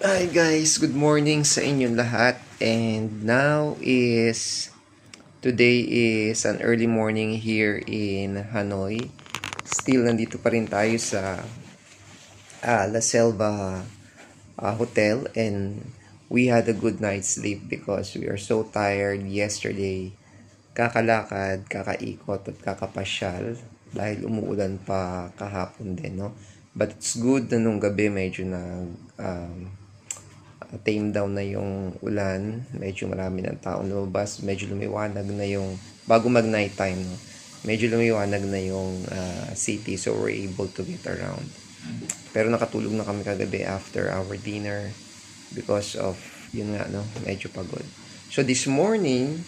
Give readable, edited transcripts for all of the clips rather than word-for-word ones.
Hi guys, good morning sa inyong lahat. And today is an early morning here in Hanoi. Still nandito pa rin tayo sa La Selva Hotel, and we had a good night's sleep because we are so tired yesterday. Kakalakad, kakaikot at kakapasyal dahil umuulan pa kahapon din, no? But it's good na nung gabi medyo tame down na yung ulan, medyo marami ng tao lumabas, medyo lumiwanag na yung, bago mag night time, no? Medyo lumiwanag na yung city, so we're able to get around. Pero nakatulog na kami kagabi after our dinner because of, yun nga, no, medyo pagod. So this morning,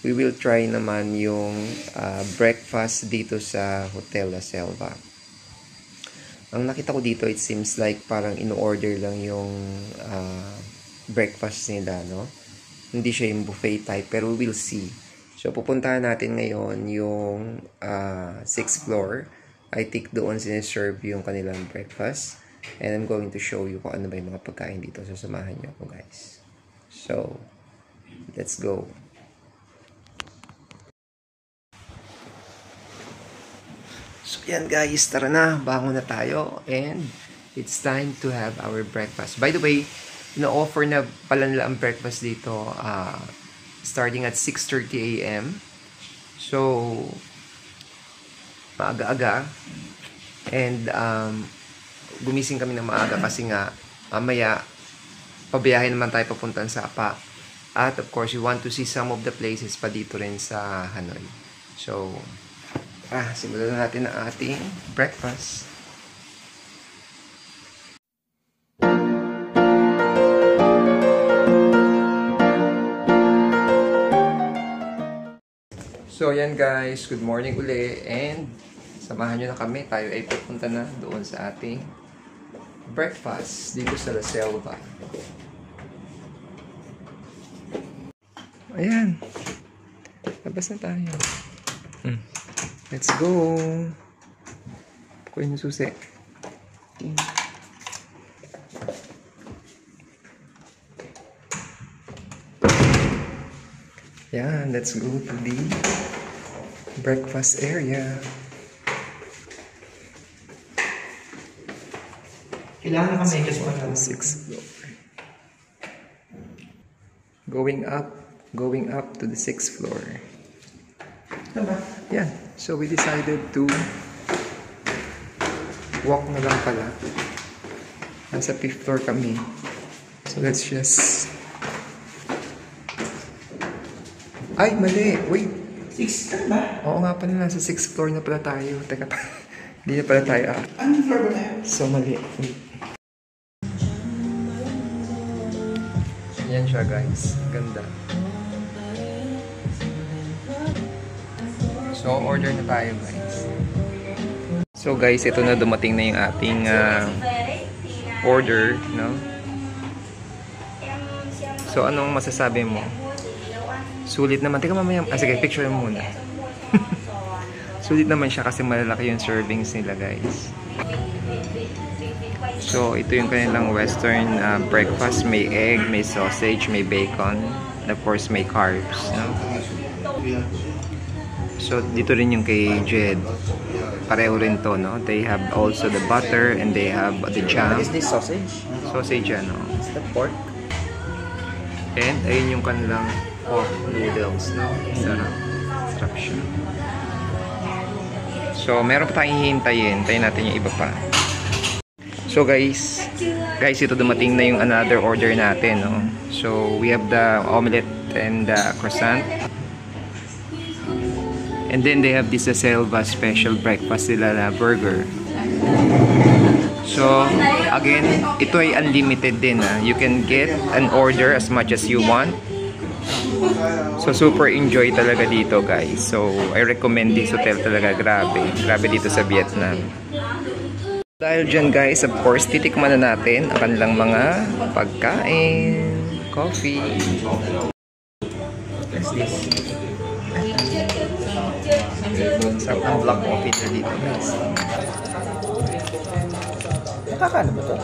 we will try naman yung breakfast dito sa Hotel La Selva. Ang nakita ko dito, it seems like parang in-order lang yung breakfast nila, no? Hindi siya yung buffet type, pero we will see. So, pupuntahan natin ngayon yung 6th floor. I think doon siniserve yung kanilang breakfast. And I'm going to show you kung ano ba yung mga pagkain dito. So, samahan niyo ako, guys. So, let's go. So yan guys, tara na, bangon na tayo and it's time to have our breakfast. By the way, ina-offer na pala nila ang breakfast dito starting at 6:30 a.m. So, maaga-aga, and gumising kami ng maaga kasi nga mamaya pabiyahe naman tayo papuntan sa Apa. At of course, we want to see some of the places pa dito rin sa Hanoi. So, simulan natin ang ating breakfast. So, yan guys. Good morning uli. And, samahan nyo na kami. Tayo ay pupunta na doon sa ating breakfast dito sa La Selva. Ayan. Labas na tayo. Let's go. Kunin yung susi. Yeah, let's go to the breakfast area. Kailangan kami kasi on the 6th floor. Going up to the 6th floor. Diba? Yeah, so we decided to walk na lang pala. Nasa 5th floor kami. So let's just... Ay, mali! Wait! 6 ka ba? Oo nga pala, nasa 6th floor na pala tayo. Teka pa, hindi na pala tayo. Anong floor ba tayo? So mali. Wait. Yan siya guys. Ganda. So, order na tayo guys. So guys, ito na, dumating na yung ating order, no? So, anong masasabi mo? Sulit naman. Teka mamaya, sige, picture mo muna. Sulit naman siya kasi malalaki yung servings nila guys. So, ito yung kanilang western breakfast. May egg, may sausage, may bacon. And of course, may carbs, no? So, dito rin yung kay Jed. Pareho rin to, no? They have also the butter and they have the jam. Is this sausage? Sausage, ano? Is that pork? And, ayun yung kanilang pork noodles, no? Sarap. Sarap siya. So, meron pa tayong hihintayin. Tayin natin yung iba pa. So, guys, ito dumating na yung another order natin, no? So, we have the omelette and the croissant. And then they have this Selva special breakfast nila na burger. So, again, ito ay unlimited din. You can get an order as much as you want. So, super enjoy talaga dito, guys. So, I recommend this hotel talaga. Grabe. Grabe dito sa Vietnam. Dahil dyan, guys, of course, titikman na natin ang kanilang mga pagkain. Coffee. What's this? Sarap ang black coffee na dito, guys. Nakakano ba to?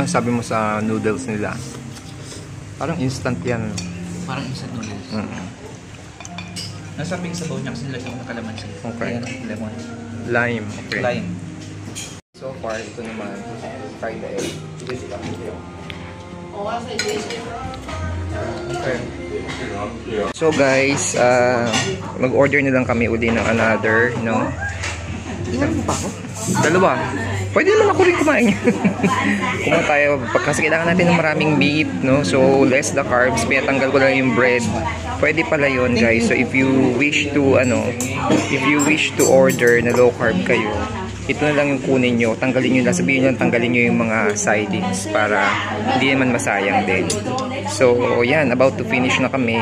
masabi mo sa noodles nila? Parang instant yan. Parang instant noodles. Nasabing sa bowl niya kasi nilagyan ko ng kalamansi. Okay. Ayan, lemon. Lime. Okay. Lime. So far, ito naman, fried egg. Okay. So guys, mag-order na lang kami uli ng another, no? Ilan mo pa ako? Dalawa. Pwede naman ako rin kumain. Kumain tayo kasi kailangan natin ng maraming meat, no? So less the carbs, pinatanggal ko lang yung bread. Pwede pala yun, guys. So if you wish to order na low carb kayo, ito na lang yung kunin nyo, tanggalin nyo lang, sabihin nyo, tanggalin nyo yung mga sidings para hindi naman masayang din. So, yan, about to finish na kami.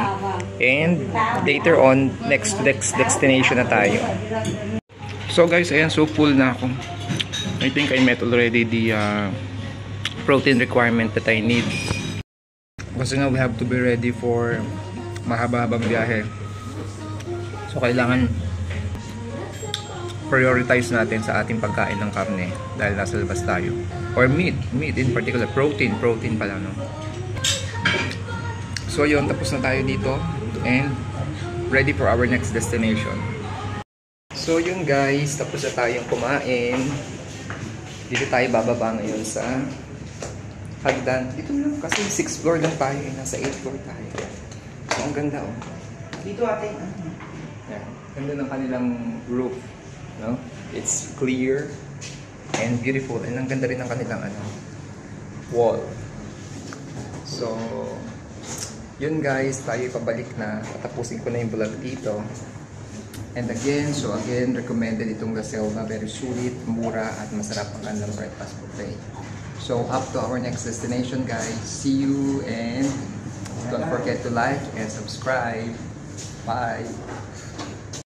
And later on, next destination na tayo. So guys, ayan, so full na ako. I think I met already the protein requirement that I need. Kasi nga, we have to be ready for mahaba-habang biyahe. So, kailangan prioritize natin sa ating pagkain ng karne dahil nasa labas tayo, or meat in particular, protein pala, no? So yun, tapos na tayo dito and ready for our next destination. So yun guys, tapos na tayong kumain. Dito tayo bababa ngayon sa hagdan. Dito lang kasi 6th floor lang tayo, nasa 8th floor tayo. So ang ganda, oh. Dito ate. Yeah. Ganda ng kanilang roof. No? It's clear and beautiful, and ang ganda rin ng kanilang wall. So yun guys, tayo pabalik na. Tatapusin ko na yung vlog dito. And again, recommended itong La Selva. Very sulit, mura, at masarap ang kanilang breakfast buffet. So up to our next destination guys. See you, and don't forget to like and subscribe. Bye!